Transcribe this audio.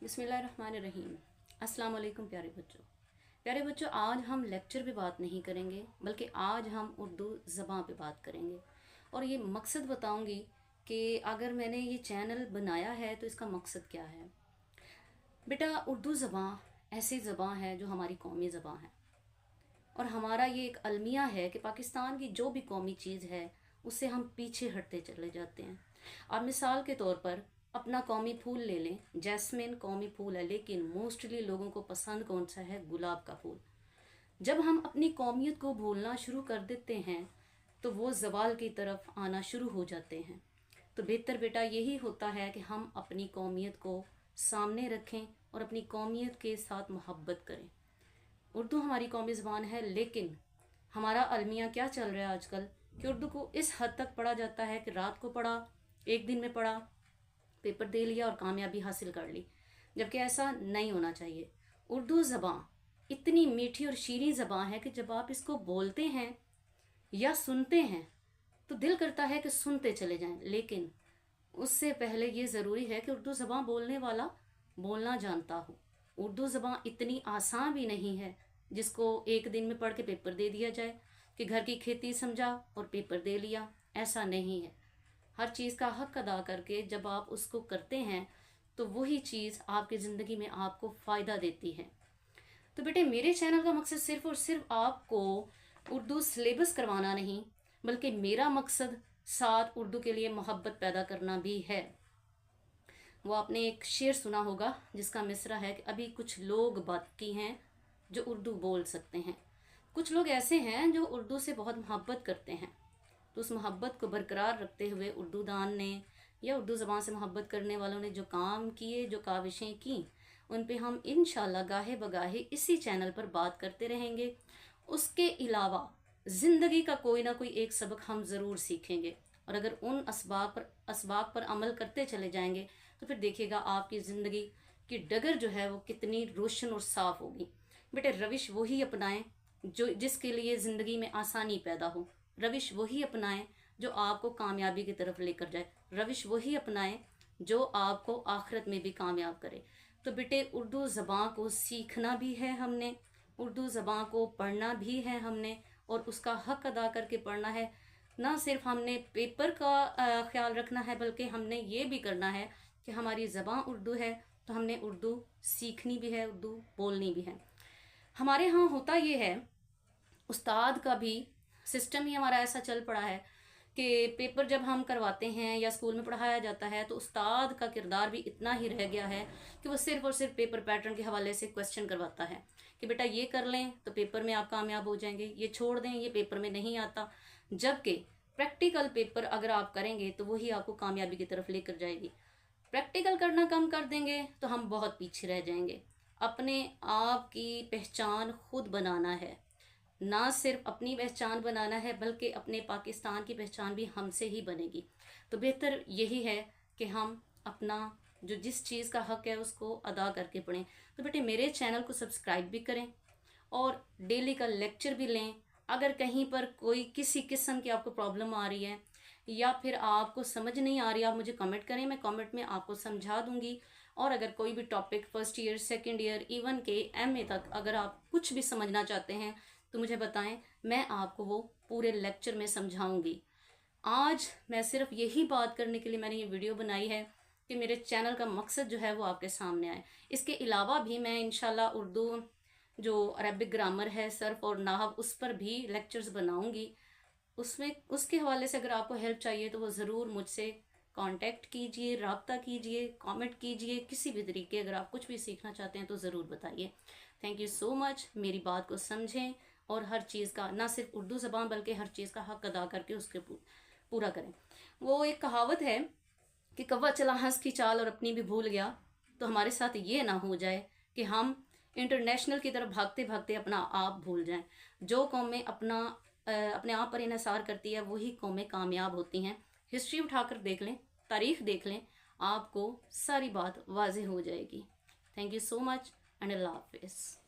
बिस्मिल्लाहिर्रहमानिर्रहीम। अस्सलाम वालेकुम प्यारे बच्चों, आज हम लेक्चर पे बात नहीं करेंगे बल्कि आज हम उर्दू ज़बान पे बात करेंगे। और ये मकसद बताऊंगी कि अगर मैंने ये चैनल बनाया है तो इसका मकसद क्या है। बेटा, उर्दू ज़बान ऐसी ज़बान है जो हमारी कौमी ज़बान है और हमारा ये एक अलमिया है कि पाकिस्तान की जो भी कौमी चीज़ है उससे हम पीछे हटते चले जाते हैं। अब मिसाल के तौर पर अपना कौमी फूल ले लें, जैस्मिन कौमी फूल है, लेकिन मोस्टली लोगों को पसंद कौन सा है? गुलाब का फूल। जब हम अपनी कौमियत को भूलना शुरू कर देते हैं तो वो ज़वाल की तरफ आना शुरू हो जाते हैं। तो बेहतर बेटा यही होता है कि हम अपनी कौमियत को सामने रखें और अपनी कौमियत के साथ मोहब्बत करें। उर्दू हमारी कौमी ज़बान है, लेकिन हमारा अलमिया क्या चल रहा है आजकल कि उर्दू को इस हद तक पढ़ा जाता है कि रात को पढ़ा, एक दिन में पढ़ा, पेपर दे लिया और कामयाबी हासिल कर ली, जबकि ऐसा नहीं होना चाहिए। उर्दू ज़बान इतनी मीठी और शीरीं ज़बान है कि जब आप इसको बोलते हैं या सुनते हैं तो दिल करता है कि सुनते चले जाएं, लेकिन उससे पहले ये ज़रूरी है कि उर्दू ज़बान बोलने वाला बोलना जानता हो। उर्दू ज़बान इतनी आसान भी नहीं है जिसको एक दिन में पढ़ के पेपर दे दिया जाए कि घर की खेती समझा और पेपर दे लिया। ऐसा नहीं है। हर चीज़ का हक अदा करके जब आप उसको करते हैं तो वही चीज़ आपकी ज़िंदगी में आपको फ़ायदा देती है। तो बेटे, मेरे चैनल का मकसद सिर्फ़ और सिर्फ आपको उर्दू सिलेबस करवाना नहीं, बल्कि मेरा मकसद साथ उर्दू के लिए मोहब्बत पैदा करना भी है। वो आपने एक शेर सुना होगा जिसका मिसरा है कि अभी कुछ लोग बाकी हैं जो उर्दू बोल सकते हैं। कुछ लोग ऐसे हैं जो उर्दू से बहुत मोहब्बत करते हैं, तो उस मोहब्बत को बरकरार रखते हुए उर्दू दान ने या उर्दू ज़बान से मोहब्बत करने वालों ने जो काम किए, जो काविशें की, उन पे हम इंशाल्लाह गाहे बगाहे इसी चैनल पर बात करते रहेंगे। उसके अलावा ज़िंदगी का कोई ना कोई एक सबक हम ज़रूर सीखेंगे, और अगर उन असबाब पर अमल करते चले जाएंगे तो फिर देखिएगा आपकी ज़िंदगी की डगर जो है वो कितनी रोशन और साफ़ होगी। बेटे, रविश वही अपनाएं जो जिसके लिए ज़िंदगी में आसानी पैदा हो। रविश वही अपनाएं जो आपको कामयाबी की तरफ लेकर जाए। रविश वही अपनाएं जो आपको आखिरत में भी कामयाब करे। तो बेटे, उर्दू ज़बान को सीखना भी है हमने, उर्दू ज़बान को पढ़ना भी है हमने, और उसका हक अदा करके पढ़ना है। ना सिर्फ हमने पेपर का ख्याल रखना है, बल्कि हमने ये भी करना है कि हमारी ज़बान उर्दू है तो हमने उर्दू सीखनी भी है, उर्दू बोलनी भी है। हमारे यहाँ होता ये है, उस्ताद का भी सिस्टम ही हमारा ऐसा चल पड़ा है कि पेपर जब हम करवाते हैं या स्कूल में पढ़ाया जाता है तो उस्ताद का किरदार भी इतना ही रह गया है कि वो सिर्फ और सिर्फ पेपर पैटर्न के हवाले से क्वेश्चन करवाता है कि बेटा ये कर लें तो पेपर में आप कामयाब हो जाएंगे, ये छोड़ दें ये पेपर में नहीं आता। जबकि प्रैक्टिकल पेपर अगर आप करेंगे तो वही आपको कामयाबी की तरफ लेकर जाएगी। प्रैक्टिकल करना कम कर देंगे तो हम बहुत पीछे रह जाएंगे। अपने आप की पहचान खुद बनाना है, ना सिर्फ अपनी पहचान बनाना है बल्कि अपने पाकिस्तान की पहचान भी हमसे ही बनेगी। तो बेहतर यही है कि हम अपना जो जिस चीज़ का हक है उसको अदा करके पढ़ें। तो बेटे, मेरे चैनल को सब्सक्राइब भी करें और डेली का लेक्चर भी लें। अगर कहीं पर कोई किसी किस्म की आपको प्रॉब्लम आ रही है या फिर आपको समझ नहीं आ रही, आप मुझे कमेंट करें, मैं कमेंट में आपको समझा दूंगी। और अगर कोई भी topic first year, second year, even के एमए तक अगर आप कुछ भी समझना चाहते हैं तो मुझे बताएं, मैं आपको वो पूरे लेक्चर में समझाऊंगी। आज मैं सिर्फ यही बात करने के लिए मैंने ये वीडियो बनाई है कि मेरे चैनल का मकसद जो है वो आपके सामने आए। इसके अलावा भी मैं इंशाल्लाह उर्दू जो अरबिक ग्रामर है, सर्फ और नाहव, उस पर भी लेक्चर्स बनाऊंगी। उसमें उसके हवाले से अगर आपको हेल्प चाहिए तो वो ज़रूर मुझसे कांटेक्ट कीजिए, रब्ता कीजिए, कमेंट कीजिए। किसी भी तरीके अगर आप कुछ भी सीखना चाहते हैं तो ज़रूर बताइए। Thank you so much. मेरी बात को समझें और हर चीज़ का, ना सिर्फ उर्दू ज़बान बल्कि हर चीज़ का हक अदा करके उसके पूरा करें। वो एक कहावत है कि कौवा चला हंस की चाल और अपनी भी भूल गया। तो हमारे साथ ये ना हो जाए कि हम इंटरनेशनल की तरफ भागते भागते अपना आप भूल जाएं। जो कौमें अपने आप पर इन्हिसार करती है वही कौमें कामयाब होती हैं। हिस्ट्री उठाकर देख लें, तारीख देख लें, आपको सारी बात वाज़ेह हो जाएगी। Thank you so much and अल्लाह हाफिज़।